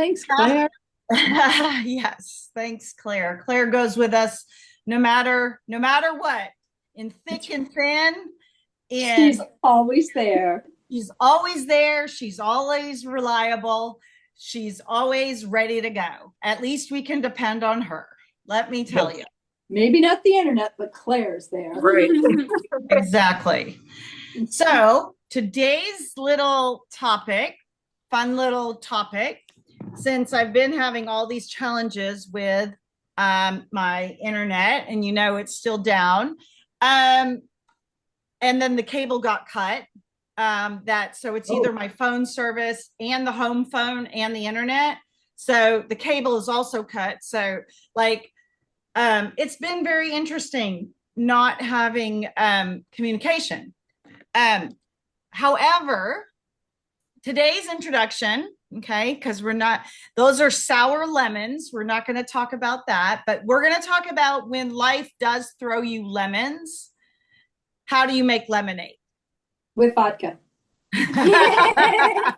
Thanks, Claire. Yes, thanks, Claire. Claire goes with us no matter what, in thick and thin, She's and always there. she's always there. She's always reliable. She's always ready to go. At least we can depend on her. Let me tell you. Maybe not the internet, but Claire's there. Right. Exactly. So today's little topic, fun little topic, since I've been having all these challenges with my internet, and it's still down, and then the cable got cut. So it's either my phone service and the home phone and the internet. So the cable is also cut. So it's been very interesting not having communication. However, today's introduction, okay, because those are sour lemons. We're not going to talk about that, but we're going to talk about when life does throw you lemons. How do you make lemonade? With vodka. That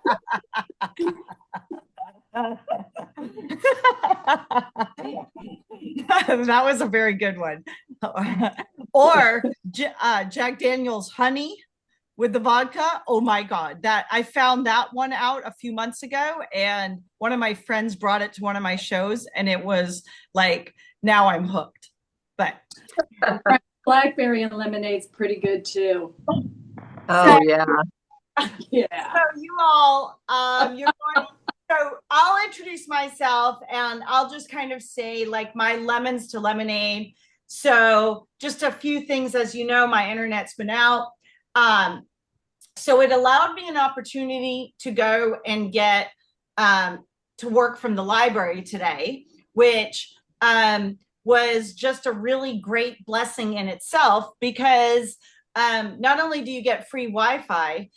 was a very good one. Or Jack Daniel's honey with the vodka. Oh my God. That I found that one out a few months ago, and one of my friends brought it to one of my shows, and it was like, now I'm hooked. But Blackberry and lemonade's pretty good too. Oh, yeah. Yeah. So you all, so I'll introduce myself, and I'll just kind of say like my lemons to lemonade. So just a few things, as you know, my internet's been out. So it allowed me an opportunity to go and get to work from the library today, which was just a really great blessing in itself, because not only do you get free Wi-Fi,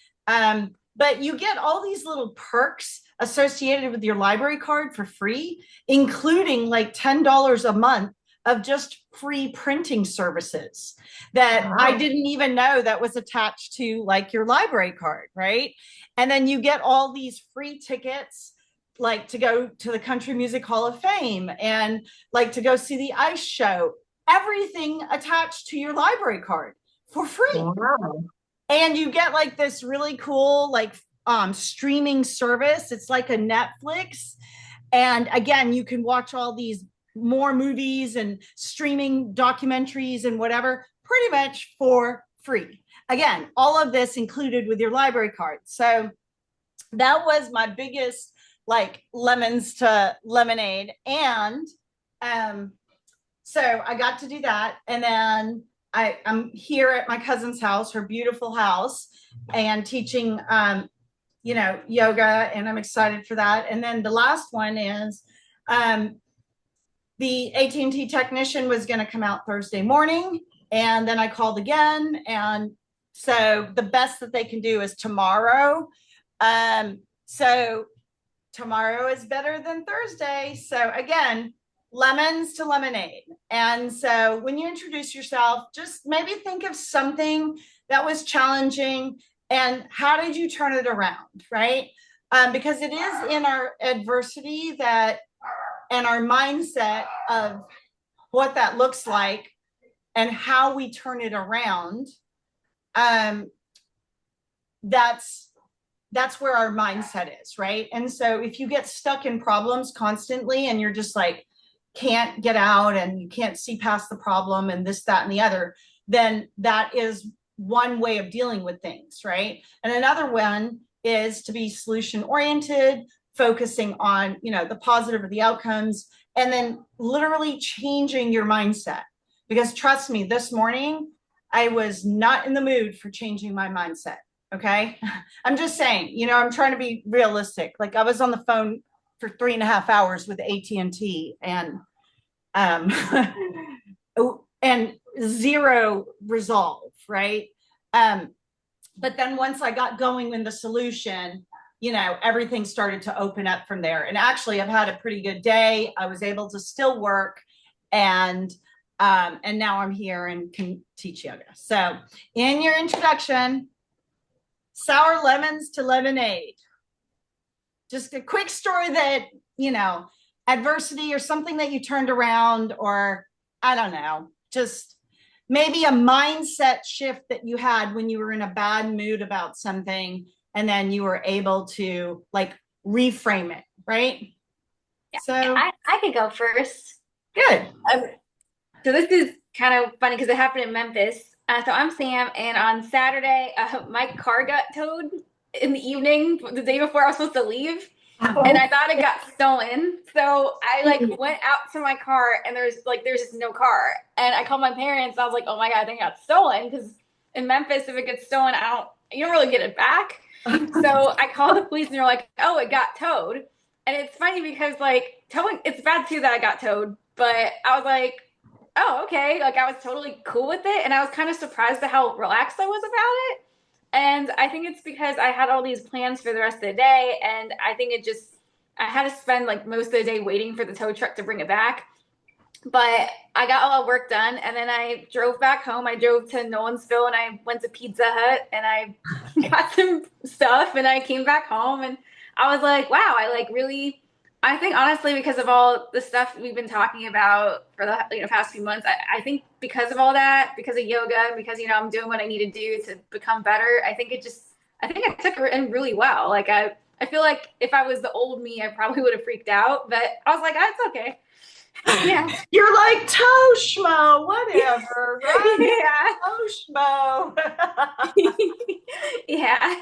but you get all these little perks associated with your library card for free, including like $10 a month of just free printing services that I didn't even know that was attached to like your library card, right? And then you get all these free tickets, like to go to the Country Music Hall of Fame and like to go see the ice show, everything attached to your library card for free. Wow. And you get like this really cool like streaming service. It's like a Netflix, and again, you can watch all these more movies and streaming documentaries and whatever pretty much for free. Again, all of this included with your library card. So that was my biggest like lemons to lemonade. And so I got to do that, and then I'm here at my cousin's house, her beautiful house, and teaching, yoga, and I'm excited for that. And then the last one is the AT&T technician was going to come out Thursday morning, and then I called again, and so the best that they can do is tomorrow. So tomorrow is better than Thursday. So again, lemons to lemonade. And so when you introduce yourself, just maybe think of something that was challenging and how did you turn it around, right? Because it is in our adversity that, and our mindset of what that looks like and how we turn it around, that's where our mindset is, right? And so if you get stuck in problems constantly and you're just like, can't get out and you can't see past the problem and this, that, and the other, then that is one way of dealing with things, right? And another one is to be solution oriented, focusing on, the positive of the outcomes, and then literally changing your mindset. Because trust me, this morning, I was not in the mood for changing my mindset. Okay. I'm just saying, I'm trying to be realistic. Like I was on the phone for 3.5 hours with AT&T and and zero resolve, right? But then once I got going in the solution, everything started to open up from there. And actually I've had a pretty good day. I was able to still work, and now I'm here and can teach yoga. So in your introduction, sour lemons to lemonade. just a quick story that, adversity or something that you turned around, or I don't know, just maybe a mindset shift that you had when you were in a bad mood about something, and then you were able to like reframe it, right? Yeah. So I could go first. good. So this is kind of funny because it happened in Memphis. So I'm Sam, and on Saturday, my car got towed in the evening, the day before I was supposed to leave, and I thought it got stolen. So I went out to my car, and there's just no car, and I called my parents. I was like, "Oh my god, I think it got stolen." Because in Memphis, if it gets stolen, you don't really get it back. So I called the police, and they're like, "Oh, it got towed." And it's funny because towing, it's bad too that I got towed, but I was like, oh, okay. I was totally cool with it. And I was kind of surprised at how relaxed I was about it. And I think it's because I had all these plans for the rest of the day. And I think I had to spend most of the day waiting for the tow truck to bring it back. But I got all the work done. And then I drove back home. I drove to Nolensville and I went to Pizza Hut and I got some stuff and I came back home and I was like, wow, I think honestly, because of all the stuff we've been talking about for the past few months, I think because of all that, because of yoga, because I'm doing what I need to do to become better, I think I took it in really well. I feel like if I was the old me, I probably would have freaked out, but I was like, it's okay. Yeah, you're like toe schmo, whatever, right? Yeah, toe schmo. yeah.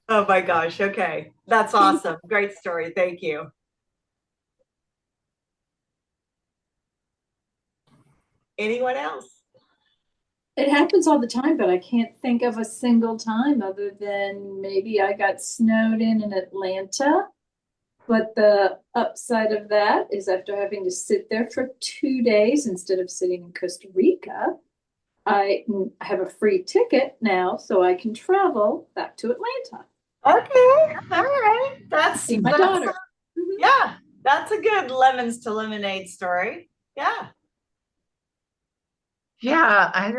Oh my gosh. Okay. That's awesome. Great story. Thank you. Anyone else? It happens all the time, but I can't think of a single time other than maybe I got snowed in Atlanta. But the upside of that is after having to sit there for 2 days instead of sitting in Costa Rica, I have a free ticket now so I can travel back to Atlanta. Okay. All right. See my daughter. Yeah. That's a good lemons to lemonade story. Yeah. Yeah, I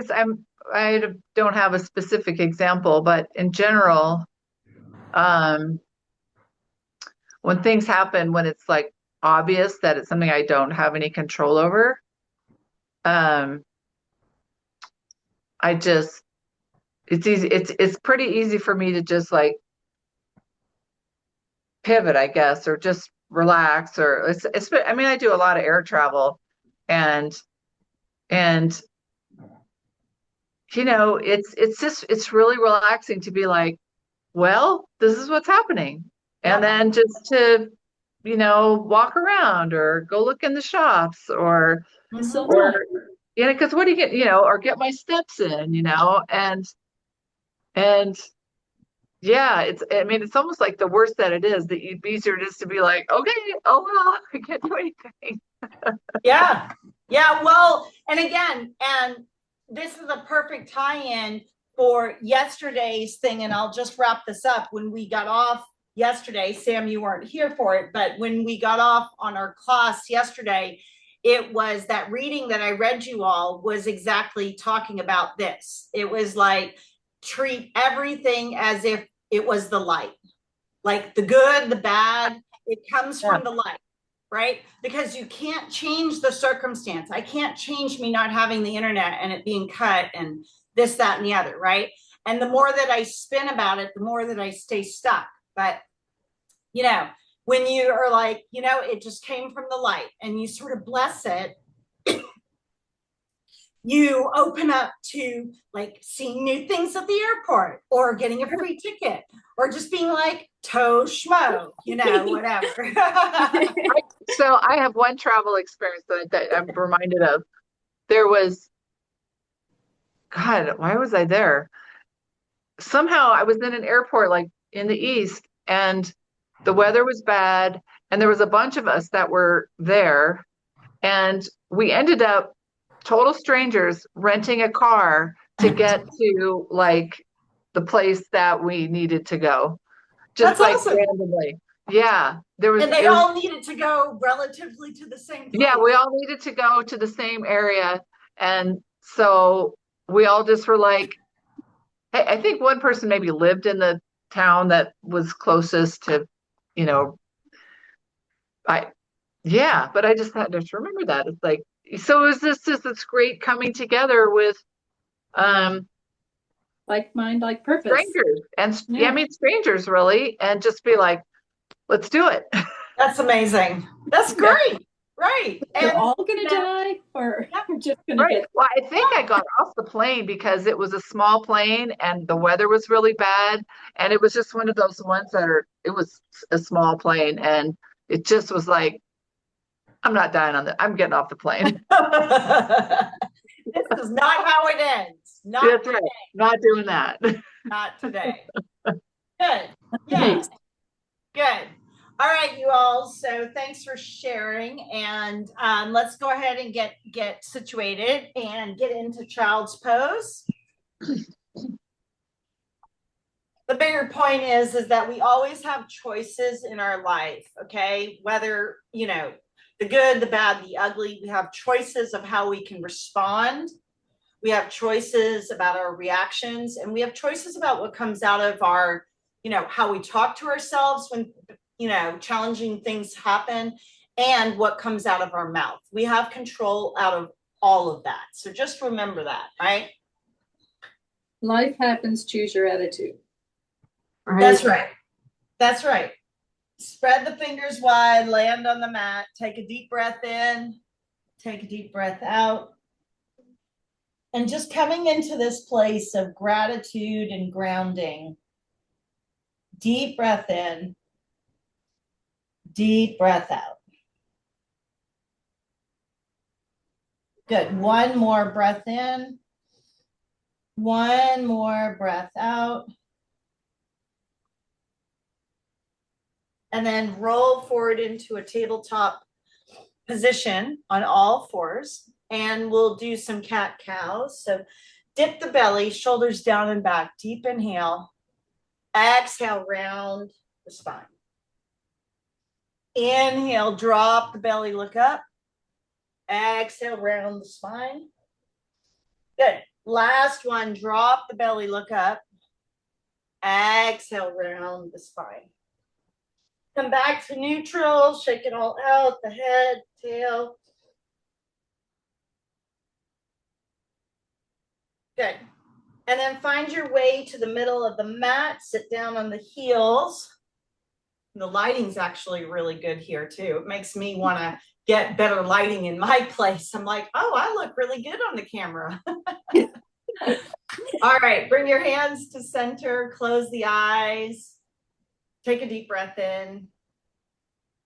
don't have a specific example, but in general, when things happen, when it's obvious that it's something I don't have any control over, it's easy. It's pretty easy for me to just pivot, I guess, or just relax, or I do a lot of air travel, and it's really relaxing to be like, well, this is what's happening. And then just to, walk around or go look in the shops or because what do you get, or get my steps in, and yeah, it's almost like the worse that it is, the easier it is to be like, okay, oh, well, I can't do anything. Yeah. Yeah. Well, and this is a perfect tie-in for yesterday's thing. And I'll just wrap this up. When we got off yesterday, Sam, you weren't here for it, but when we got off on our class yesterday, it was that reading that I read you all was exactly talking about this. It was like, treat everything as if it was the light, like the good, the bad, it comes from the light. Right? Because you can't change the circumstance. I can't change me not having the internet and it being cut and this, that, and the other. Right? And the more that I spin about it, the more that I stay stuck. But, when you are like, it just came from the light and you sort of bless it, you open up to seeing new things at the airport or getting a free ticket or just being like toe schmo, whatever. So I have one travel experience that I'm reminded of. There was, God, why was I there? Somehow I was in an airport in the East and the weather was bad and there was a bunch of us that were there and we ended up total strangers renting a car to get to the place that we needed to go. Just That's awesome. Randomly. Yeah. And they all needed to go relatively to the same place. Yeah, we all needed to go to the same area. And so we all just were like, hey, I think one person maybe lived in the town that was closest to, you know, I, yeah, but I just had to remember that. It's like, so it was just this great coming together with, um, Like mind, like purpose. strangers and yeah, I Yeah. mean, strangers really, and just be like, let's do it. That's amazing. That's Yeah. great. Right. We're And all gonna die, or yeah. we're just gonna Right. get Well, I think I got off the plane because it was a small plane and the weather was really bad. And it was just one of those ones that it was a small plane. And it just was like, I'm not dying I'm getting off the plane. this is not how it ends. Not That's today. right. Not doing that. Not today. Good. Yeah. amazing. Good. All right, you all. So thanks for sharing, and let's go ahead and get situated and get into child's pose. The bigger point is that we always have choices in our life. Okay, whether the good, the bad, the ugly, we have choices of how we can respond. We have choices about our reactions, and we have choices about what comes out of our, how we talk to ourselves when challenging things happen, and what comes out of our mouth. We have control out of all of that. So just remember that, right? Life happens, choose your attitude. Right? That's right. That's right. Spread the fingers wide, land on the mat, take a deep breath in, take a deep breath out. And just coming into this place of gratitude and grounding. Deep breath in. Deep breath out. Good. One more breath in. One more breath out. And then roll forward into a tabletop position on all fours. And we'll do some cat-cows. So dip the belly, shoulders down and back. Deep inhale. Exhale, round the spine. Inhale, drop the belly, look up. Exhale, round the spine. Good. Last one, drop the belly, look up. Exhale, round the spine. Come back to neutral, shake it all out, the head, tail. Good. And then find your way to the middle of the mat, sit down on the heels. The lighting's actually really good here too. It makes me want to get better lighting in my place. I'm like, oh, I look really good on the camera. All right, bring your hands to center, close the eyes, take a deep breath in,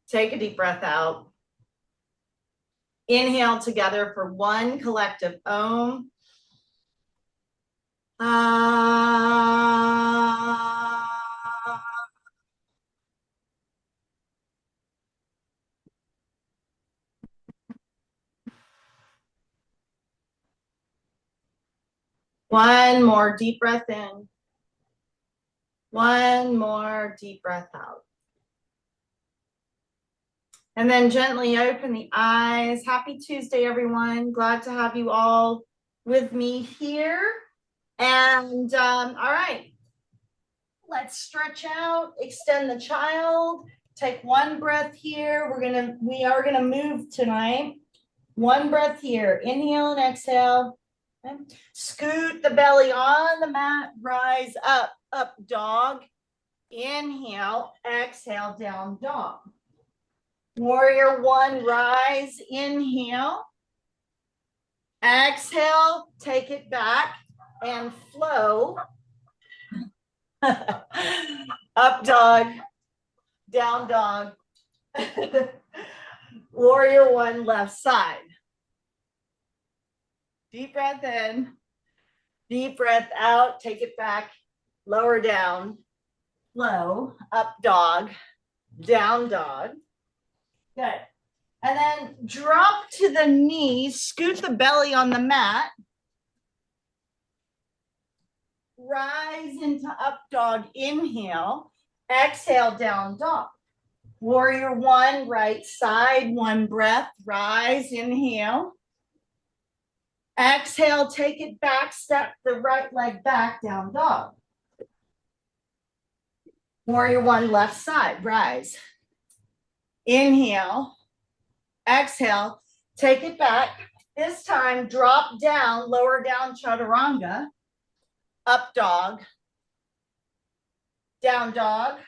take a deep breath out. Inhale together for one collective Om. One more deep breath in. One more deep breath out. And then gently open the eyes. Happy Tuesday, everyone. Glad to have you all with me here. And all right, let's stretch out, extend the child. Take one breath here. We are gonna move tonight. One breath here. Inhale and exhale. Okay. Scoot the belly on the mat. Rise up, up dog. Inhale, exhale, down dog. Warrior one, rise, inhale. Exhale, take it back and flow. Up dog, down dog. Warrior one, left side. Deep breath in, deep breath out, take it back, lower down, flow, up dog, down dog. Good. And then drop to the knees, scoot the belly on the mat. Rise into up dog, inhale, exhale, down dog. Warrior one, right side, one breath, rise, inhale. Exhale, take it back, step the right leg back, down dog. Warrior one, left side, rise. Inhale, exhale, take it back. This time, drop down, lower down, chaturanga, up dog, down dog,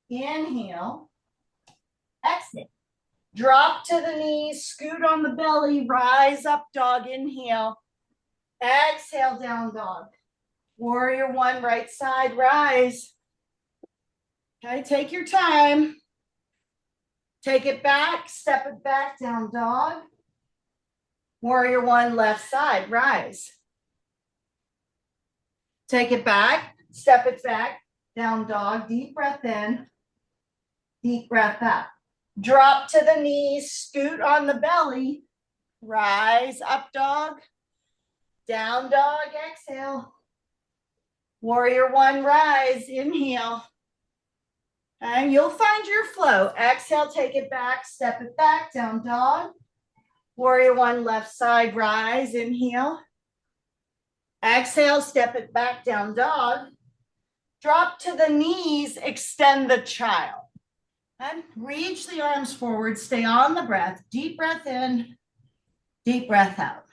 inhale, exhale. Drop to the knees, scoot on the belly, rise up dog, inhale, exhale, down dog. Warrior one, right side, rise. Okay, take your time. Take it back, step it back, down dog. Warrior one, left side, rise. Take it back, step it back, down dog, deep breath in, deep breath out. Drop to the knees, scoot on the belly, rise, up dog, down dog, exhale. Warrior one, rise, inhale. And you'll find your flow. Exhale, take it back, step it back, down dog. Warrior one, left side, rise, inhale. Exhale, step it back, down dog. Drop to the knees, extend the child. And reach the arms forward, stay on the breath. Deep breath in, deep breath out.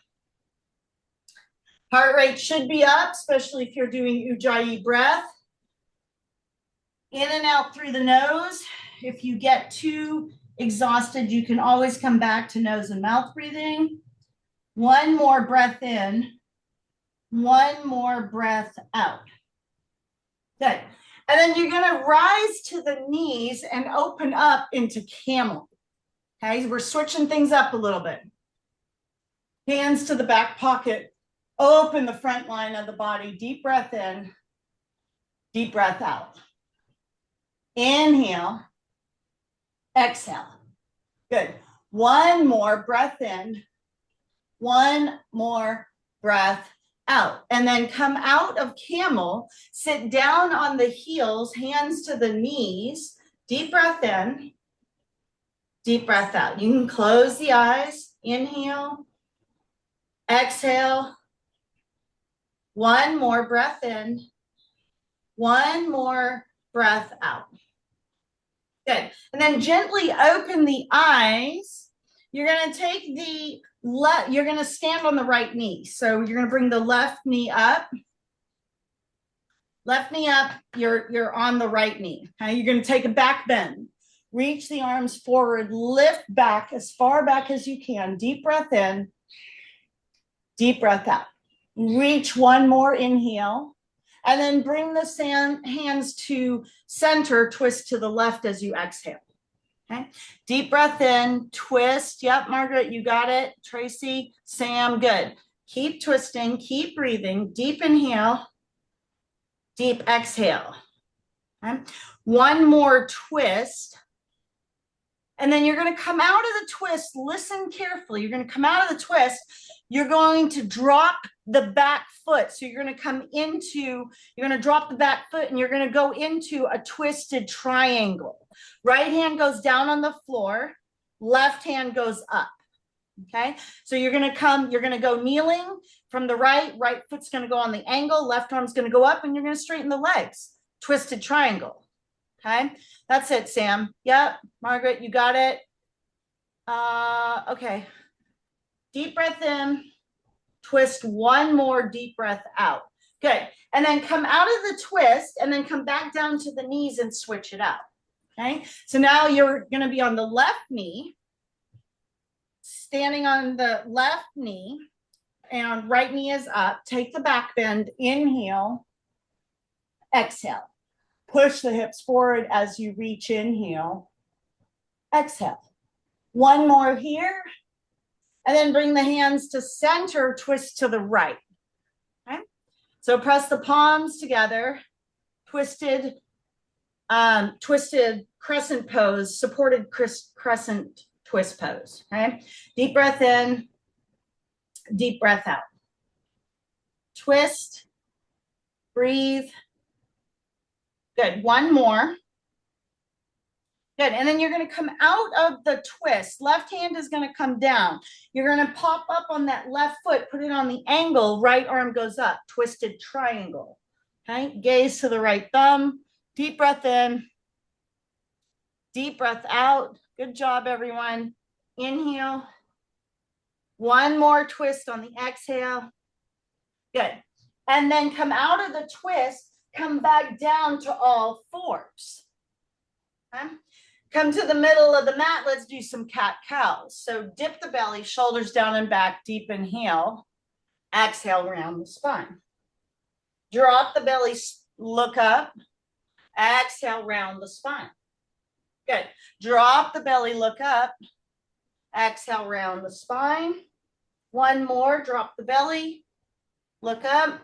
Heart rate should be up, especially if you're doing Ujjayi breath. In and out through the nose. If you get too exhausted, you can always come back to nose and mouth breathing. One more breath in, one more breath out. Good. And then you're going to rise to the knees and open up into camel. Okay, we're switching things up a little bit. Hands to the back pocket. Open the front line of the body. Deep breath in, deep breath out. Inhale, exhale. Good. One more breath in, one more breath out. And then come out of camel, sit down on the heels, hands to the knees, deep breath in, deep breath out. You can close the eyes, inhale, exhale. One more breath in, one more breath out. Good. And then gently open the eyes. You're going to take the left, you're going to stand on the right knee. So you're going to bring the left knee up. Left knee up, you're on the right knee. Okay? You're going to take a back bend. Reach the arms forward, lift back as far back as you can. Deep breath in, deep breath out. Reach one more inhale. And then bring the hands to center, twist to the left as you exhale. Okay. Deep breath in, twist. Yep, Margaret, you got it. Tracy, Sam, good. Keep twisting, keep breathing. Deep inhale, deep exhale. Okay. One more twist. And then you're going to come out of the twist. Listen carefully. You're going to come out of the twist. You're going to drop the back foot. So you're going to come into, you're going to drop the back foot and you're going to go into a twisted triangle. Right hand goes down on the floor. Left hand goes up. Okay. So you're going to come, you're going to go kneeling from the right foot's going to go on the angle. Left arm's going to go up and you're going to straighten the legs. Twisted triangle. Okay. That's it, Sam. Yep. Margaret, you got it. Okay. Deep breath in, twist one more deep breath out. Good. And then come out of the twist and then come back down to the knees and switch it out. Okay. So now you're going to be on the left knee, standing on the left knee and right knee is up. Take the back bend, inhale, exhale. Push the hips forward as you reach, inhale, exhale. One more here. And then bring the hands to center, twist to the right. Okay. So press the palms together, twisted crescent pose, supported crescent twist pose. Okay. Deep breath in, deep breath out. Twist, breathe. Good. One more. Good. And then you're going to come out of the twist. Left hand is going to come down. You're going to pop up on that left foot, put it on the angle. Right arm goes up. Twisted triangle. Okay. Gaze to the right thumb. Deep breath in. Deep breath out. Good job, everyone. Inhale. One more twist on the exhale. Good. And then come out of the twist, come back down to all fours. Okay? Come to the middle of the mat. Let's do some cat-cows. So dip the belly, shoulders down and back, deep inhale. Exhale, round the spine. Drop the belly, look up. Exhale, round the spine. Good. Drop the belly, look up. Exhale, round the spine. One more, drop the belly, look up.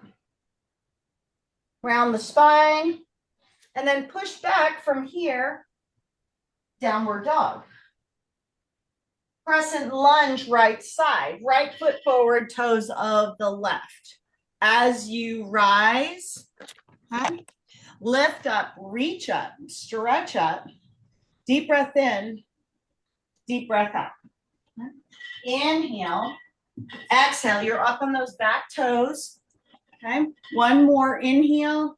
Round the spine. And then push back from here. Downward dog. Crescent lunge, right side. Right foot forward, toes of the left. As you rise, okay, lift up, reach up, stretch up. Deep breath in, deep breath out. Inhale, exhale. You're up on those back toes. Okay, one more inhale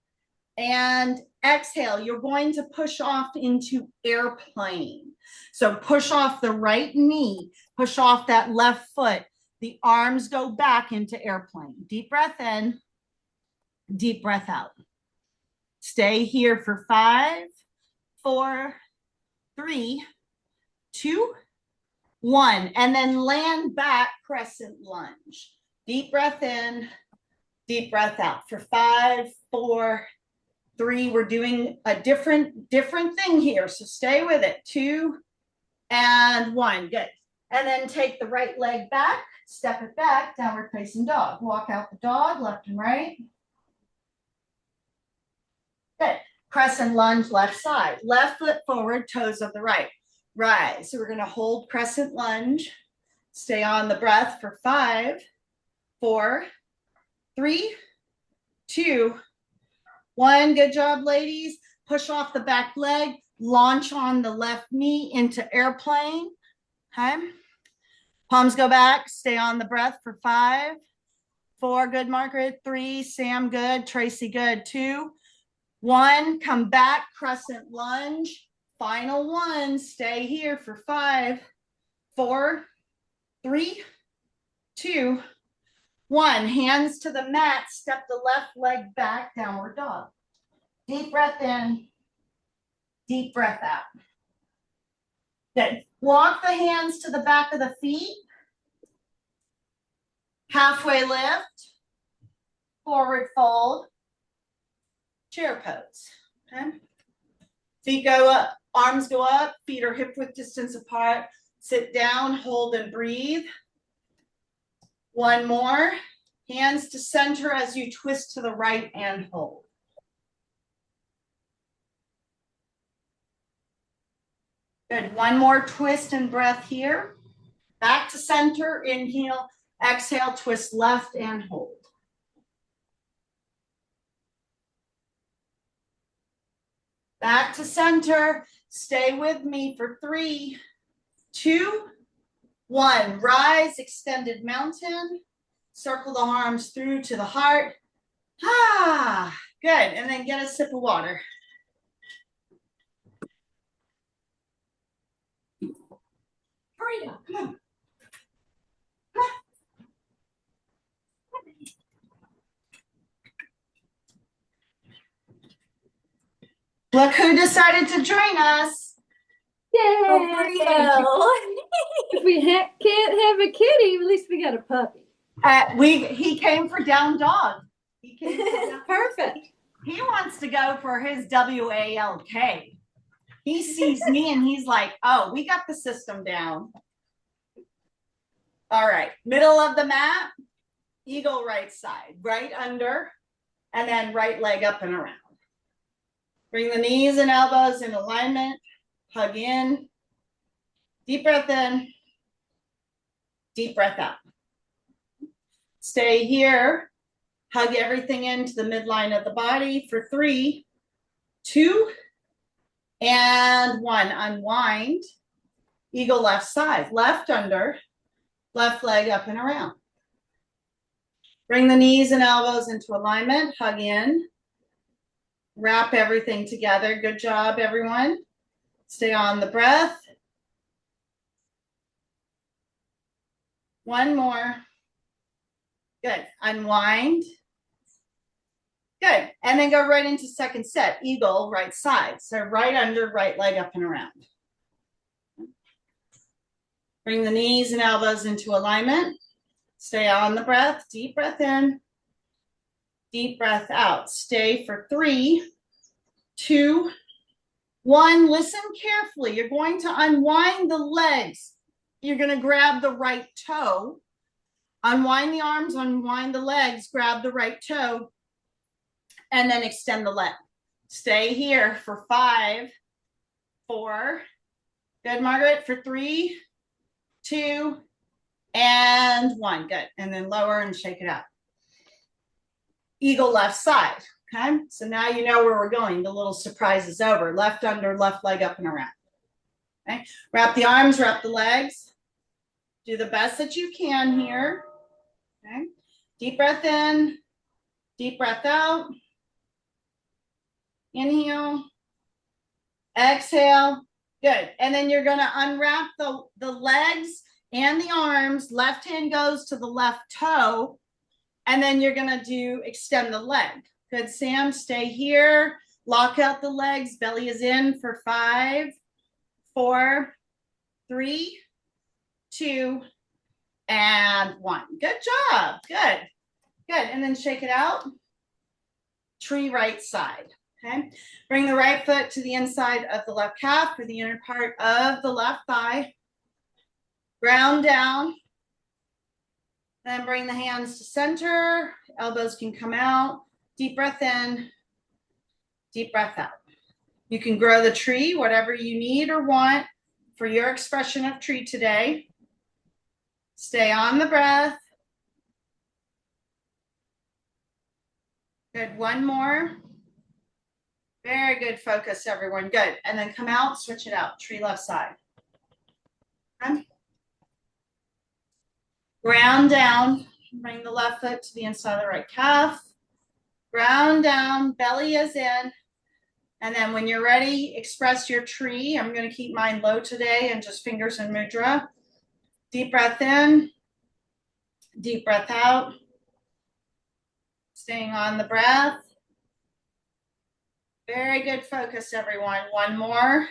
and exhale. You're going to push off into airplane. So push off the right knee, push off that left foot. The arms go back into airplane. Deep breath in, deep breath out. Stay here for 5, 4, 3, 2, 1. And then land back, crescent lunge. Deep breath in, deep breath out for 5, 4, 3. We're doing a different thing here. So stay with it. 2 and 1. Good. And then take the right leg back, step it back, downward facing dog. Walk out the dog, left and right. Good. Crescent lunge, left side. Left foot forward, toes of the right. Rise. So we're going to hold crescent lunge. Stay on the breath for 5, 4, 3, 2, 1. Good job, ladies. Push off the back leg. Launch on the left knee into airplane. Okay. Palms go back. Stay on the breath for 5, 4. Good, Margaret. 3. Sam, good. Tracy, good. 2, 1. Come back. Crescent lunge. Final 1. Stay here for 5, 4, 3, 2, 1. Hands to the mat. Step the left leg back. Downward dog. Deep breath in. Deep breath out. Good. Walk the hands to the back of the feet. Halfway lift. Forward fold. Chair pose. Okay. Feet go up. Arms go up. Feet are hip width distance apart. Sit down. Hold and breathe. One more. Hands to center as you twist to the right and hold. Good. One more twist and breath here. Back to center. Inhale. Exhale. Twist left and hold. Back to center. Stay with me for 3, 2, 1. Rise, extended mountain. Circle the arms through to the heart. Ah, good. And then get a sip of water. Hurry up. Come on. Look who decided to join us. Yay! If we can't have a kitty, at least we got a puppy. He came for down dog. He came for down. Perfect. He wants to go for his WALK. He sees me and he's like, oh, we got the system down. All right, middle of the mat, eagle right side, right under, and then right leg up and around. Bring the knees and elbows in alignment. Hug in. Deep breath in. Deep breath out. Stay here. Hug everything into the midline of the body for 3, 2, and 1. Unwind. Eagle left side. Left under. Left leg up and around. Bring the knees and elbows into alignment. Hug in. Wrap everything together. Good job, everyone. Stay on the breath. One more. Good. Unwind. Good. And then go right into second set. Eagle, right side. So right under, right leg up and around. Bring the knees and elbows into alignment. Stay on the breath. Deep breath in. Deep breath out. Stay for 3, 2, 1. Listen carefully. You're going to unwind the legs. You're going to grab the right toe. Unwind the arms, unwind the legs, grab the right toe, and then extend the leg. Stay here for 5, 4. Good, Margaret, for 3, 2, and 1. Good. And then lower and shake it out. Eagle left side. Okay. So now you know where we're going. The little surprise is over. Left under, left leg up and around. Okay. Wrap the arms, wrap the legs. Do the best that you can here. Okay. Deep breath in, deep breath out. Inhale, exhale. Good. And then you're going to unwrap the legs and the arms. Left hand goes to the left toe. And then you're going to do extend the leg. Good, Sam. Stay here. Lock out the legs. Belly is in for 5, 4, 3, 2, and 1. Good job. Good. Good. And then shake it out. Tree right side. Okay. Bring the right foot to the inside of the left calf for the inner part of the left thigh. Ground down. Then bring the hands to center. Elbows can come out. Deep breath in. Deep breath out. You can grow the tree, whatever you need or want for your expression of tree today. Stay on the breath. Good. One more. Very good focus, everyone. Good. And then come out, switch it out. Tree left side. Okay. Ground down. Bring the left foot to the inside of the right calf. Ground down. Belly is in. And then when you're ready, express your tree. I'm going to keep mine low today and just fingers and mudra. Deep breath in. Deep breath out. Staying on the breath. Very good focus, everyone. One more.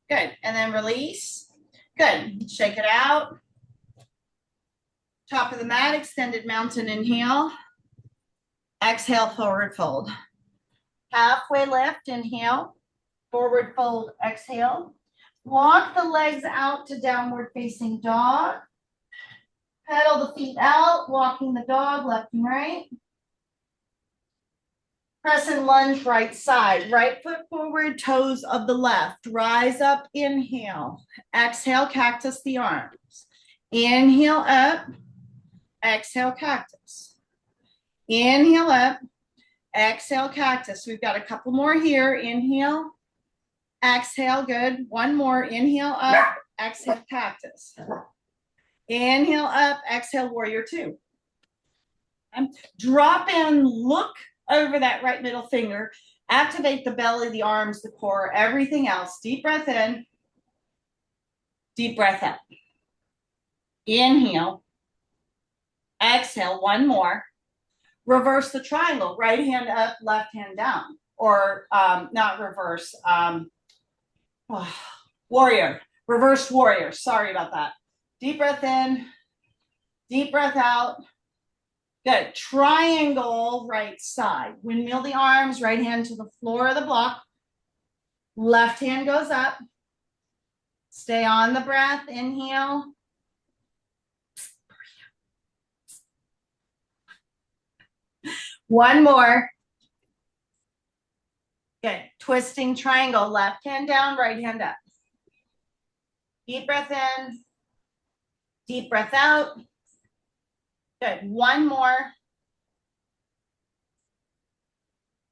Good. And then release. Good. Shake it out. Top of the mat, extended mountain inhale. Exhale, forward fold. Halfway lift, inhale. Forward fold, exhale. Walk the legs out to downward facing dog. Pedal the feet out, walking the dog left and right. Press and lunge right side. Right foot forward, toes of the left. Rise up, inhale. Exhale, cactus the arms. Inhale up. Exhale, cactus. Inhale up. Exhale, cactus. We've got a couple more here. Inhale. Exhale, good. One more. Inhale up. Exhale, cactus. Inhale up. Exhale, warrior two. Drop in. Look over that right middle finger. Activate the belly, the arms, the core, everything else. Deep breath in. Deep breath out. Inhale. Exhale. One more. Reverse the triangle. Right hand up, left hand down. Or not reverse. Warrior. Reverse warrior. Sorry about that. Deep breath in. Deep breath out. Good. Triangle right side. Windmill the arms. Right hand to the floor of the block. Left hand goes up. Stay on the breath. Inhale. One more. Good. Twisting triangle. Left hand down, right hand up. Deep breath in. Deep breath out. Good. One more.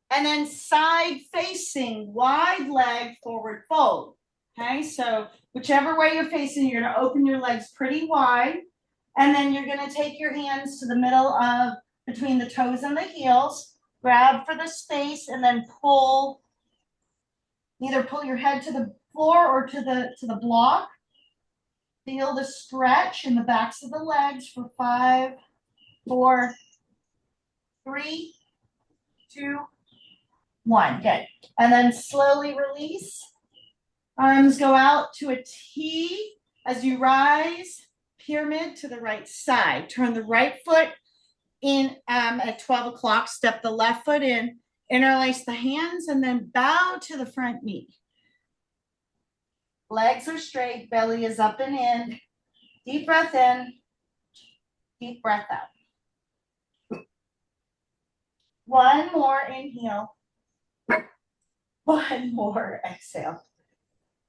And then side facing, wide leg, forward fold. Okay, so whichever way you're facing, you're going to open your legs pretty wide. And then you're going to take your hands to the middle of between the toes and the heels. grab for the space and then pull. Either pull your head to the floor or to the block. Feel the stretch in the backs of the legs for 5, 4, 3, 2, 1. Good. And then slowly release. Arms go out to a T as you rise. Pyramid to the right side. Turn the right foot in at 12 o'clock. Step the left foot in. Interlace the hands and then bow to the front knee. Legs are straight. Belly is up and in. Deep breath in. Deep breath out. One more inhale. One more exhale.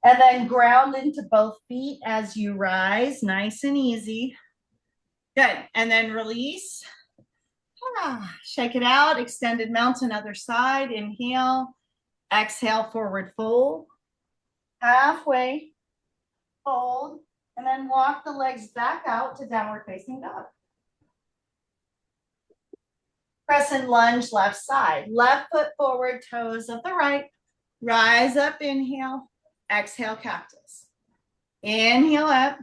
And then ground into both feet as you rise, nice and easy. Good. And then release. Shake it out. Extended mountain, other side. Inhale. Exhale, forward fold. Halfway. Fold. And then walk the legs back out to downward facing dog. Crescent lunge, left side. Left foot forward, toes of the right. Rise up, inhale. Exhale, cactus. Inhale up.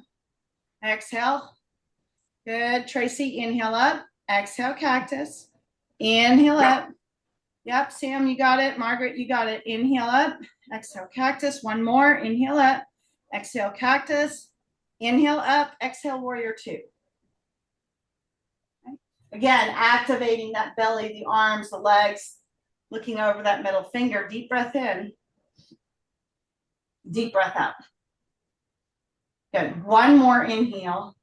Exhale. Good. Tracy, inhale up. Exhale, cactus. Inhale up. Yep, Sam, you got it. Margaret, you got it. Inhale up. Exhale, cactus. One more. Inhale up. Exhale, cactus. Inhale up. Exhale, warrior 2. Okay. Again, activating that belly, the arms, the legs, looking over that middle finger. Deep breath in. Deep breath out. Good. One more inhale.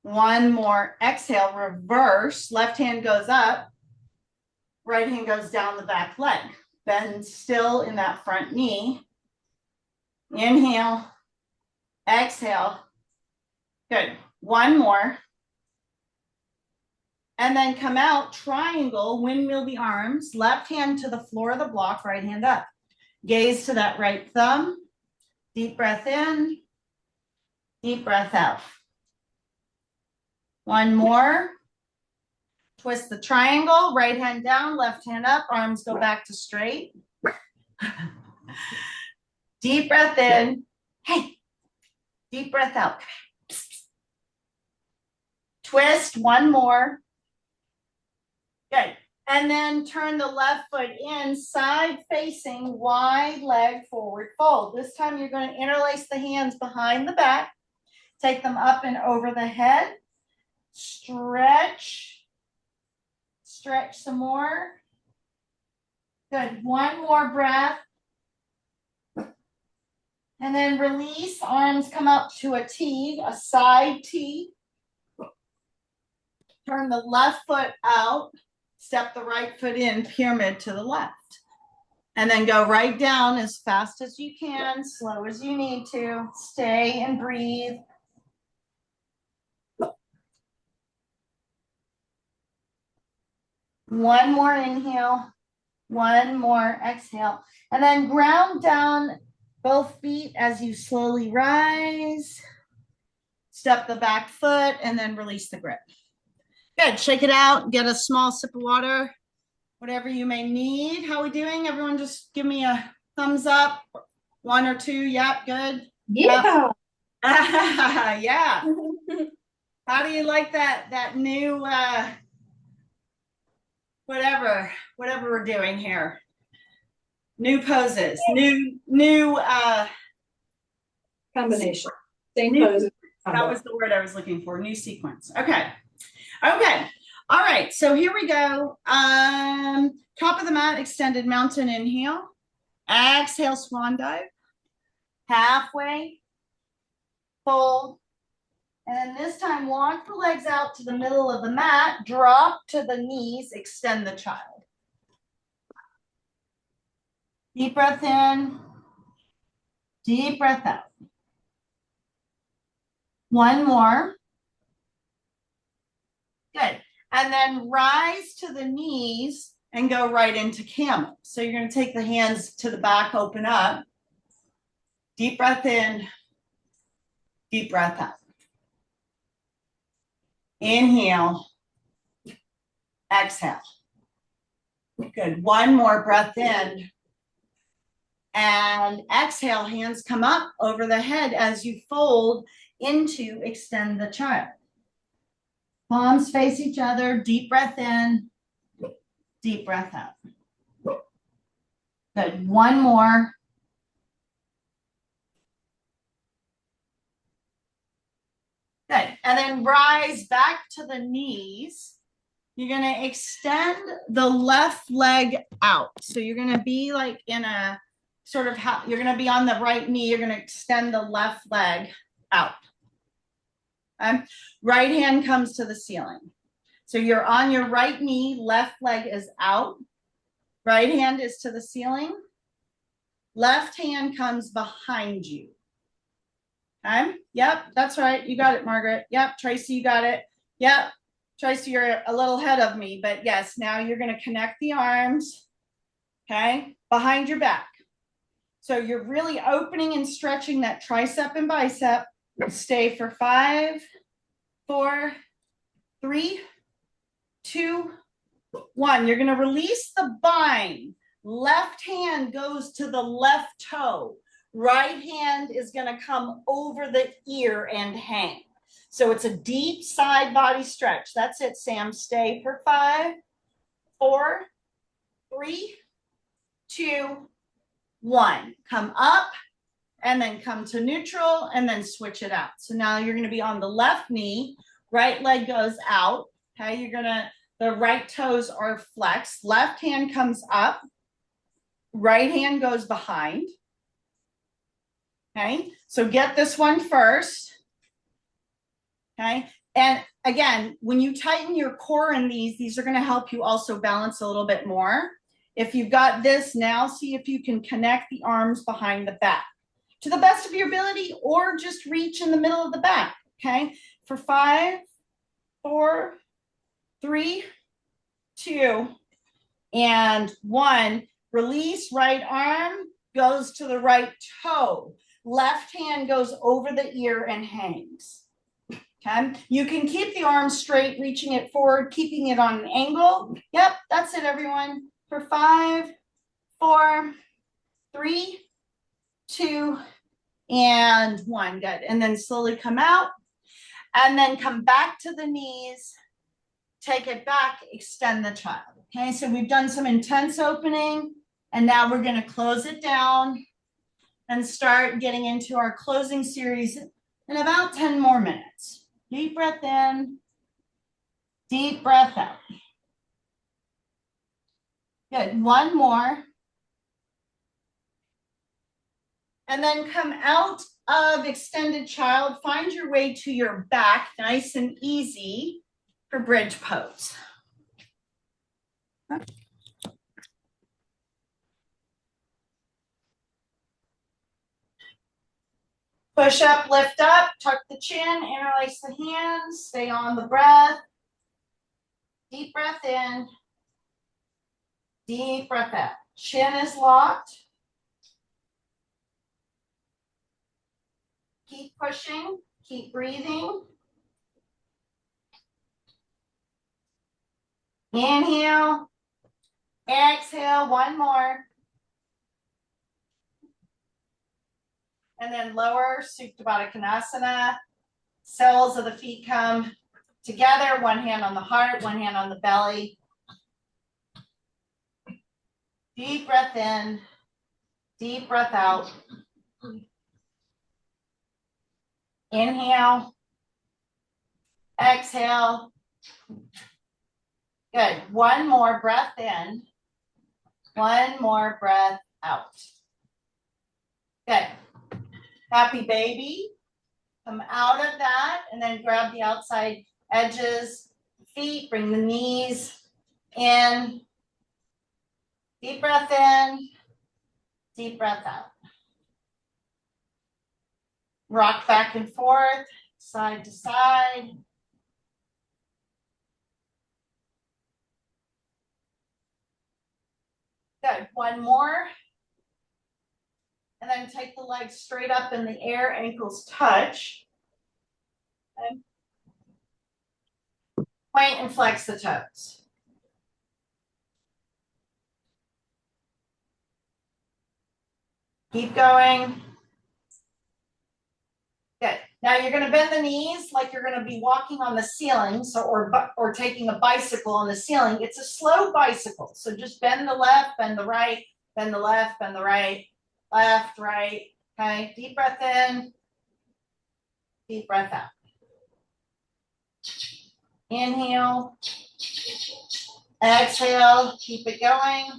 One more exhale. Reverse. Left hand goes up. Right hand goes down the back leg. Bend still in that front knee. Inhale. Exhale. Good. One more. And then come out, triangle, windmill the arms. Left hand to the floor of the block, right hand up. Gaze to that right thumb. Deep breath in. Deep breath out. One more. Twist the triangle, right hand down, left hand up, arms go back to straight. Deep breath in. Hey. Deep breath out. Twist, one more. Good. And then turn the left foot in, side facing, wide leg forward fold. This time you're going to interlace the hands behind the back. Take them up and over the head. Stretch. Stretch some more. Good. One more breath. And then release. Arms come up to a T, a side T. Turn the left foot out. Step the right foot in, pyramid to the left. And then go right down as fast as you can, slow as you need to. Stay and breathe. One more inhale, one more exhale. And then ground down both feet as you slowly rise. Step the back foot and then release the grip. Good. Shake it out. Get a small sip of water, whatever you may need. How are we doing? Everyone just give me a thumbs up. 1 or 2. Yep. Good. Yeah. Yep. Yeah. How do you like that new whatever we're doing here? New poses, new Combination. Same new, pose. that was the word I was looking for. New sequence. Okay. All right. So here we go. Top of the mat, extended mountain inhale. Exhale, swan dive. Halfway. Fold. And then this time, walk the legs out to the middle of the mat. Drop to the knees. Extend the child. Deep breath in. Deep breath out. One more. Good. And then rise to the knees and go right into camel. So you're going to take the hands to the back, open up. Deep breath in. Deep breath out. Inhale. Exhale. Good. One more breath in. And exhale, hands come up over the head as you fold into extend the child. Palms face each other, deep breath in, deep breath out. Good. One more. Good. And then rise back to the knees. You're going to extend the left leg out. So you're going to be like in a sort of, you're going to be on the right knee. You're going to extend the left leg out. Okay? Right hand comes to the ceiling. So you're on your right knee, left leg is out. Right hand is to the ceiling. Left hand comes behind you. Okay? Yep, that's right. You got it, Margaret. Yep, Tracy, you got it. Yep, Tracy, you're a little ahead of me, but yes, now you're going to connect the arms, okay, behind your back. So you're really opening and stretching that tricep and bicep. Stay for 5, 4, 3, 2, 1. You're going to release the bind. Left hand goes to the left toe. Right hand is going to come over the ear and hang. So it's a deep side body stretch. That's it, Sam. Stay for 5, 4, 3, 2, 1. Come up and then come to neutral and then switch it out. So now you're going to be on the left knee. Right leg goes out. Okay, you're going to, the right toes are flexed. Left hand comes up. Right hand goes behind. Okay, so get this one first. Okay, and again, when you tighten your core in these are going to help you also balance a little bit more. If you've got this now, see if you can connect the arms behind the back to the best of your ability, or just reach in the middle of the back. Okay, for 5, 4, 3, 2, and 1. Release, right arm goes to the right toe. Left hand goes over the ear and hangs. Okay, you can keep the arm straight, reaching it forward, keeping it on an angle. Yep, that's it, everyone. For 5, 4, 3, 2, and 1. Good. And then slowly come out and then come back to the knees. Take it back, extend the child. Okay, so we've done some intense opening, and now we're going to close it down and start getting into our closing series in about 10 more minutes. Deep breath in, deep breath out. Good. One more. And then come out of extended child. Find your way to your back, nice and easy for bridge pose. Push up, lift up, tuck the chin, interlace the hands, stay on the breath. Deep breath in, deep breath out. Chin is locked. Keep pushing, keep breathing. Inhale, exhale, one more. And then lower, Supta Baddha Konasana. Cells of the feet come together, one hand on the heart, one hand on the belly. Deep breath in, deep breath out. Inhale, exhale. Good. One more breath in, one more breath out. Good. Happy baby. Come out of that and then grab the outside edges, feet, bring the knees in. Deep breath in, deep breath out. Rock back and forth, side to side. Good. One more. And then take the legs straight up in the air, ankles touch. Okay. Point and flex the toes. Keep going. Good. Now you're going to bend the knees like you're going to be walking on the ceiling, so or taking a bicycle on the ceiling. It's a slow bicycle, so just bend the left, bend the right, bend the left, bend the right, left, right. Okay. Deep breath in, deep breath out. Inhale, exhale. Keep it going.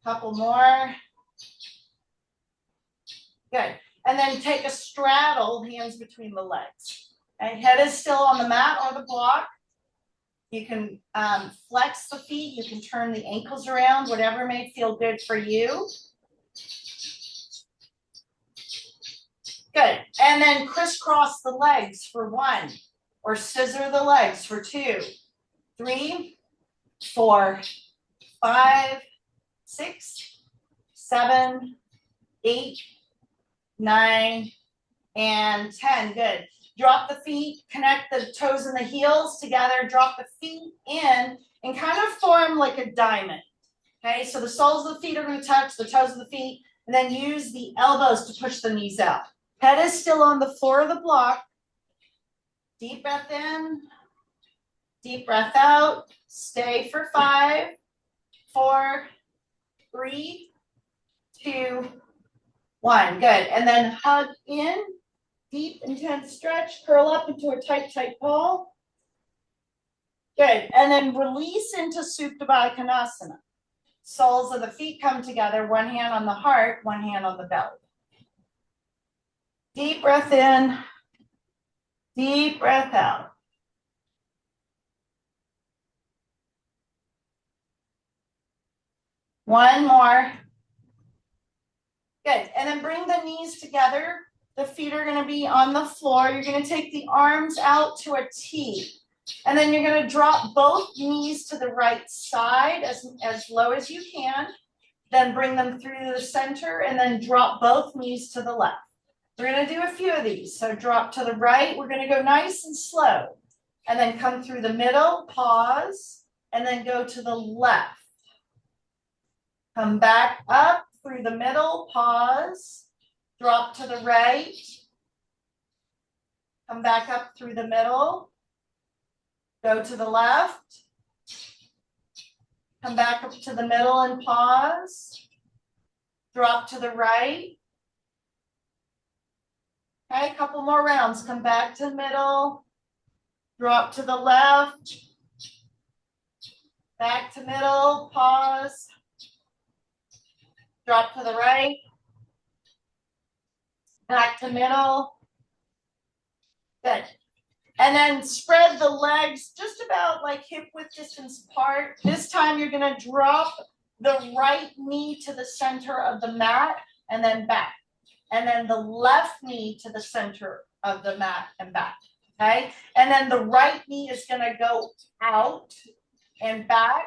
Couple more. Good. And then take a straddle, hands between the legs. Okay. Head is still on the mat or the block. You can flex the feet. You can turn the ankles around, whatever may feel good for you. Good. And then crisscross the legs for 1, or scissor the legs for 2, 3, 4, 5, 6, 7, 8, 9, and 10. Good. Drop the feet, connect the toes and the heels together, drop the feet in, and kind of form like a diamond. Okay, so the soles of the feet are going to touch the toes of the feet, and then use the elbows to push the knees out. Head is still on the floor of the block. Deep breath in, deep breath out. Stay for 5, 4, 3, 2, 1. Good. And then hug in, deep, intense stretch, curl up into a tight, tight ball. Good. And then release into Supta Baddha Konasana. Soles of the feet come together, one hand on the heart, one hand on the belly. Deep breath in, deep breath out. One more. Good. And then bring the knees together. The feet are going to be on the floor. You're going to take the arms out to a T. And then you're going to drop both knees to the right side as low as you can. Then bring them through the center and then drop both knees to the left. We're going to do a few of these. So drop to the right. We're going to go nice and slow. And then come through the middle, pause, and then go to the left. Come back up through the middle, pause, drop to the right. Come back up through the middle. Go to the left. Come back up to the middle and pause. Drop to the right. Okay, a couple more rounds. Come back to the middle. Drop to the left. Back to middle, pause. Drop to the right. Back to middle. Good. And then spread the legs just about like hip width distance apart. This time you're going to drop the right knee to the center of the mat and then back. And then the left knee to the center of the mat and back. Okay. And then the right knee is going to go out and back.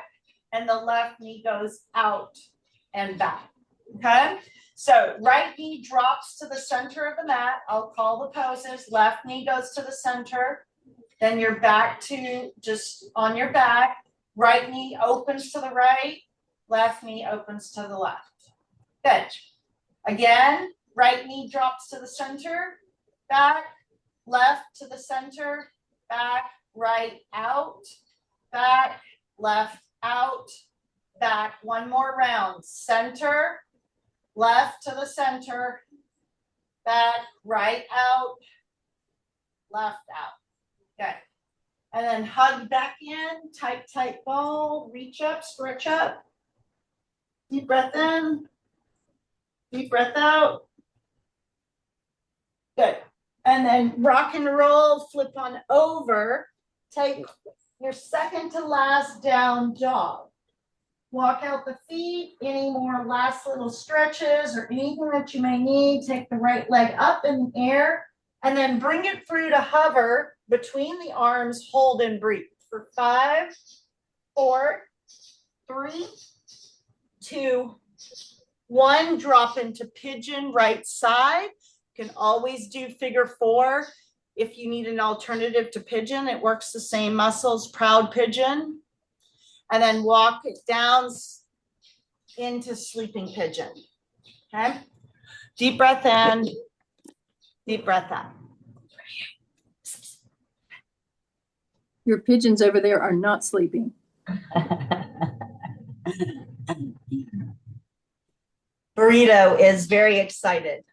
And the left knee goes out and back. Okay. So right knee drops to the center of the mat. I'll call the poses. Left knee goes to the center. Then you're back to just on your back. Right knee opens to the right. Left knee opens to the left. Good. Again, right knee drops to the center. Back. Left to the center. Back. Right out. Back. Left out. Back. One more round. Center. Left to the center, back, right out, left out. Good. And then hug back in, tight, tight ball, reach up, stretch up. Deep breath in, deep breath out. Good. And then rock and roll, flip on over. Take your second to last down dog. Walk out the feet, any more last little stretches or anything that you may need. Take the right leg up in the air and then bring it through to hover between the arms, hold and breathe for 5, 4, 3, 2, 1. Drop into pigeon right side. You can always do figure 4. If you need an alternative to pigeon, it works the same muscles, proud pigeon. And then walk it down, into sleeping pigeon. Okay. Deep breath in, deep breath out. Your pigeons over there are not sleeping. Burrito is very excited.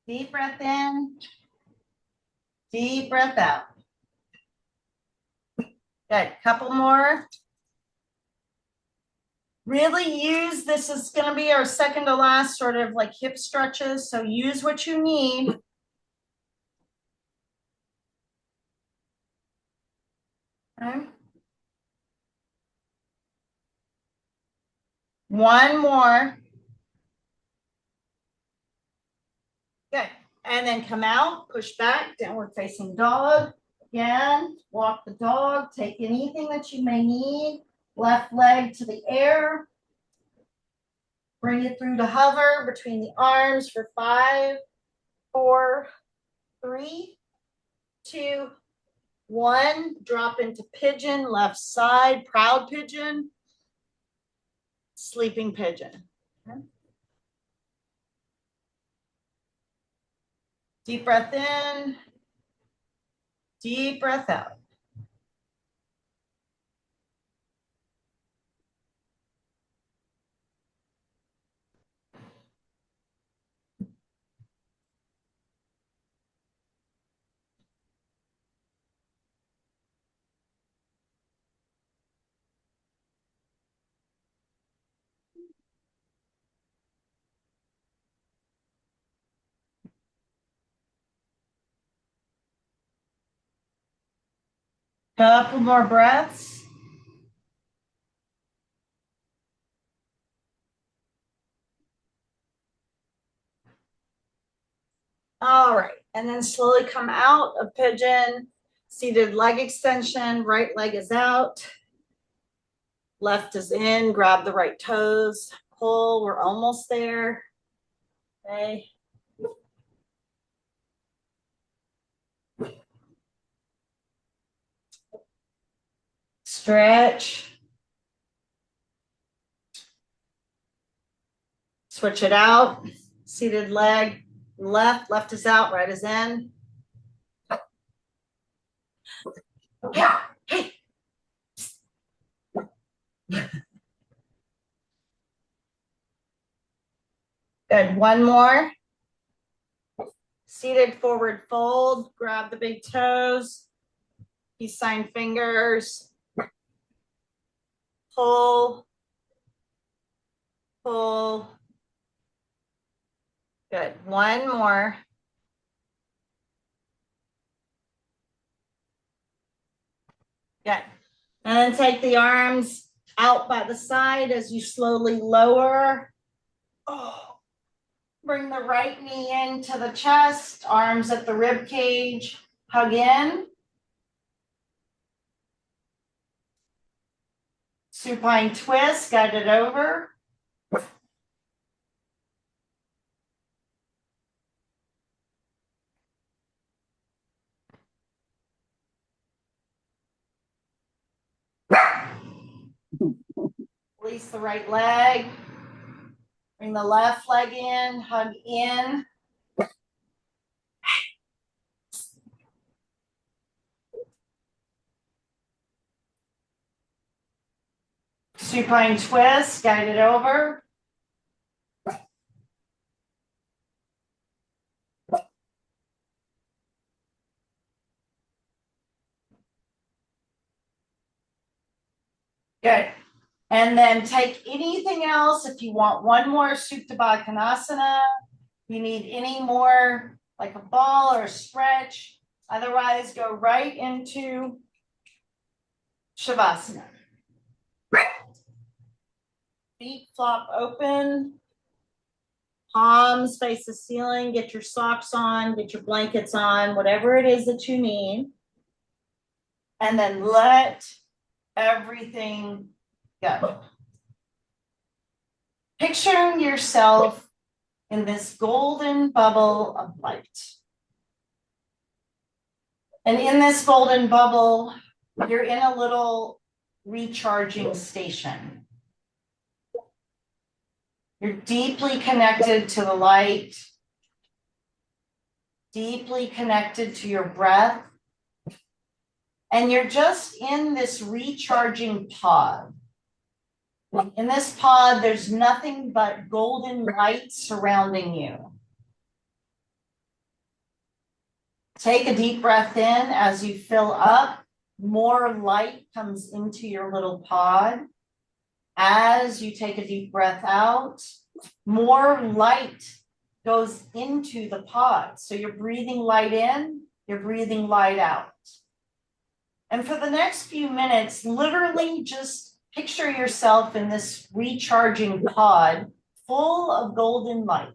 Deep breath in, deep breath out. Good, couple more. Really use, this is going to be our second to last sort of like hip stretches. So use what you need. Okay. One more. Good. And then come out, push back, downward facing dog. Again, walk the dog, take anything that you may need. Left leg to the air. Bring it through to hover between the arms for 5, 4, 3, 2, 1. Drop into pigeon, left side, proud pigeon, sleeping pigeon. Okay. Deep breath in, deep breath out. Couple more breaths. All right, and then slowly come out of pigeon, seated leg extension, right leg is out, left is in, grab the right toes, pull, we're almost there. Okay. Stretch. Switch it out, seated leg, left is out, right is in. Yeah. Hey. Good, one more. Seated forward fold, grab the big toes, peace sign fingers, pull, pull. Good, one more. Good, and then take the arms out by the side as you slowly lower. Oh. Bring the right knee into the chest, arms at the rib cage, hug in. Supine twist, guide it over. Release the right leg. Bring the left leg in, hug in. Supine twist, guide it over. Good. And then take anything else. If you want one more Supta Baddhanasana, you need any more like a ball or a stretch. Otherwise, go right into Shavasana. Feet flop open. Palms face the ceiling. Get your socks on. Get your blankets on. Whatever it is that you need. And then let everything go. Picturing yourself in this golden bubble of light. And in this golden bubble, you're in a little recharging station. You're deeply connected to the light, deeply connected to your breath, and you're just in this recharging pod. In this pod, there's nothing but golden light surrounding you. Take a deep breath in. As you fill up, more light comes into your little pod. As you take a deep breath out, more light goes into the pod. So you're breathing light in, you're breathing light out. And for the next few minutes, literally just picture yourself in this recharging pod full of golden light.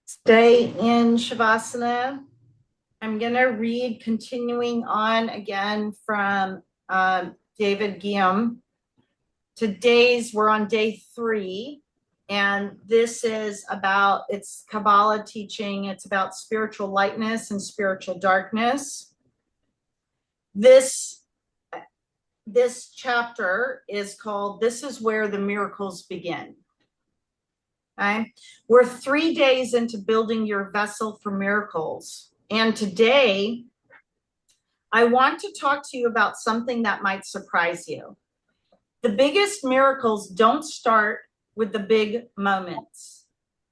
Stay in Shavasana. I'm going to read continuing on again from David Guillaume. We're on day 3, and this is about, it's Kabbalah teaching. It's about spiritual lightness and spiritual darkness. This chapter is called, This is Where the Miracles Begin. Okay. We're 3 days into building your vessel for miracles. And today, I want to talk to you about something that might surprise you. The biggest miracles don't start with the big moments.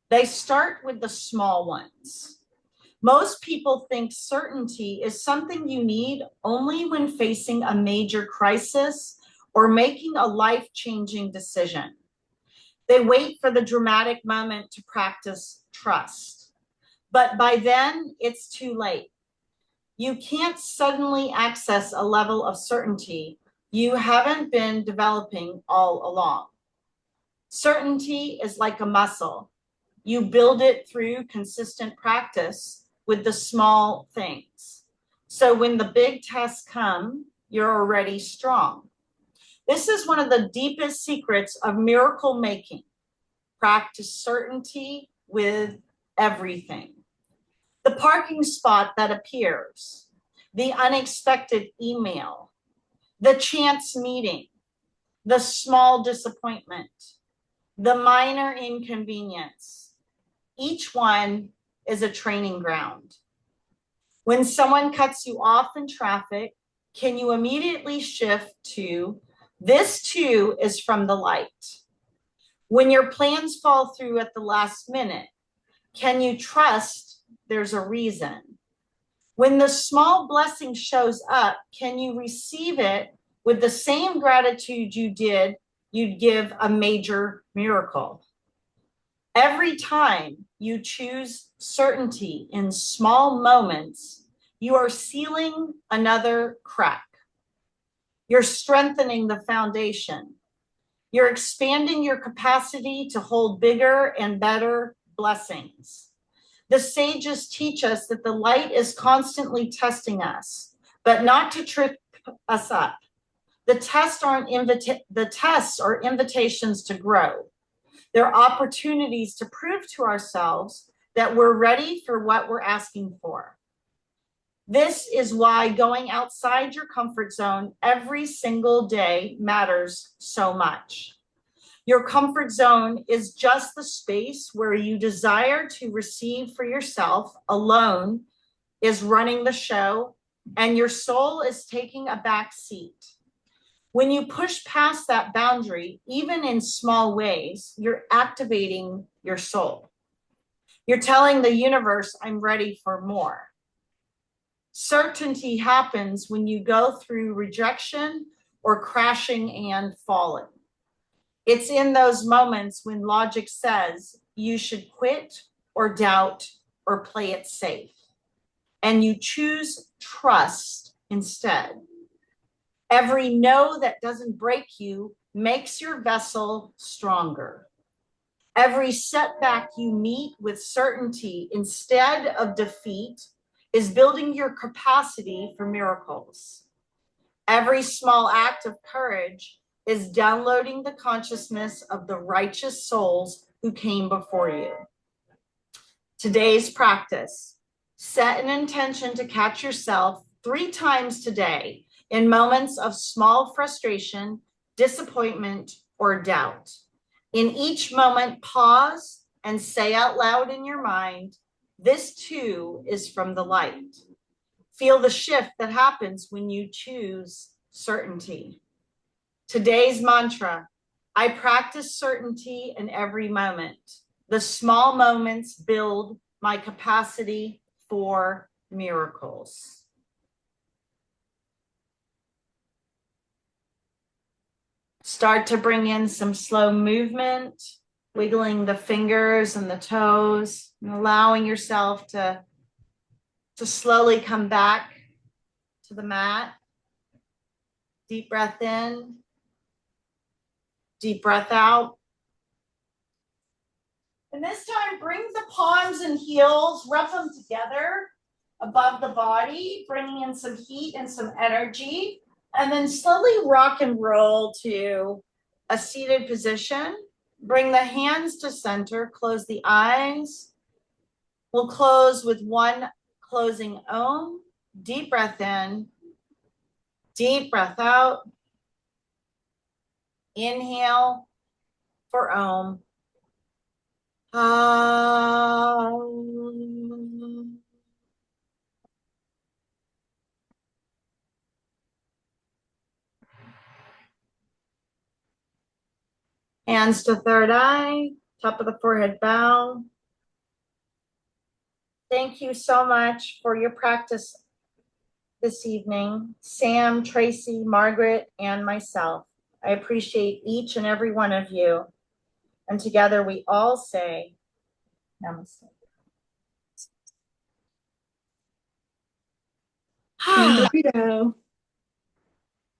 They start with the small ones. Most people think certainty is something you need only when facing a major crisis or making a life-changing decision. They wait for the dramatic moment to practice trust. But by then, it's too late. You can't suddenly access a level of certainty you haven't been developing all along. Certainty is like a muscle. You build it through consistent practice with the small things. So when the big tests come, you're already strong. This is one of the deepest secrets of miracle making. Practice certainty with everything. The parking spot that appears, the unexpected email, the chance meeting, the small disappointment, the minor inconvenience. Each one is a training ground. When someone cuts you off in traffic, can you immediately shift to, this too is from the light? When your plans fall through at the last minute, can you trust there's a reason? When the small blessing shows up, can you receive it with the same gratitude you'd give a major miracle? Every time you choose certainty in small moments, you are sealing another crack. You're strengthening the foundation. You're expanding your capacity to hold bigger and better blessings. The sages teach us that the light is constantly testing us, but not to us up. The tests are invitations to grow. They're opportunities to prove to ourselves that we're ready for what we're asking for. This is why going outside your comfort zone every single day matters so much. Your comfort zone is just the space where you desire to receive for yourself alone is running the show, and your soul is taking a back seat. When you push past that boundary, even in small ways, you're activating your soul. You're telling the universe, I'm ready for more. Certainty happens when you go through rejection or crashing and falling. It's in those moments when logic says you should quit or doubt or play it safe, and you choose trust instead. Every no that doesn't break you makes your vessel stronger. Every setback you meet with certainty instead of defeat is building your capacity for miracles. Every small act of courage is downloading the consciousness of the righteous souls who came before you. Today's practice: set an intention to catch yourself 3 times today in moments of small frustration, disappointment, or doubt. In each moment, pause and say out loud in your mind, this too is from the light. Feel the shift that happens when you choose certainty. Today's mantra: I practice certainty in every moment. The small moments build my capacity for miracles. Start to bring in some slow movement, wiggling the fingers and the toes, and allowing yourself to slowly come back to the mat. Deep breath in, deep breath out. And this time, bring the palms and heels, rub them together above the body, bringing in some heat and some energy. And then slowly rock and roll to a seated position. Bring the hands to center, close the eyes. We'll close with one closing Om. Deep breath in, deep breath out. Inhale for Om. Hands to third eye, top of the forehead bow. Thank you so much for your practice this evening, Sam, Tracy, Margaret, and myself. I appreciate each and every one of you. And together we all say, Namaste. And burrito.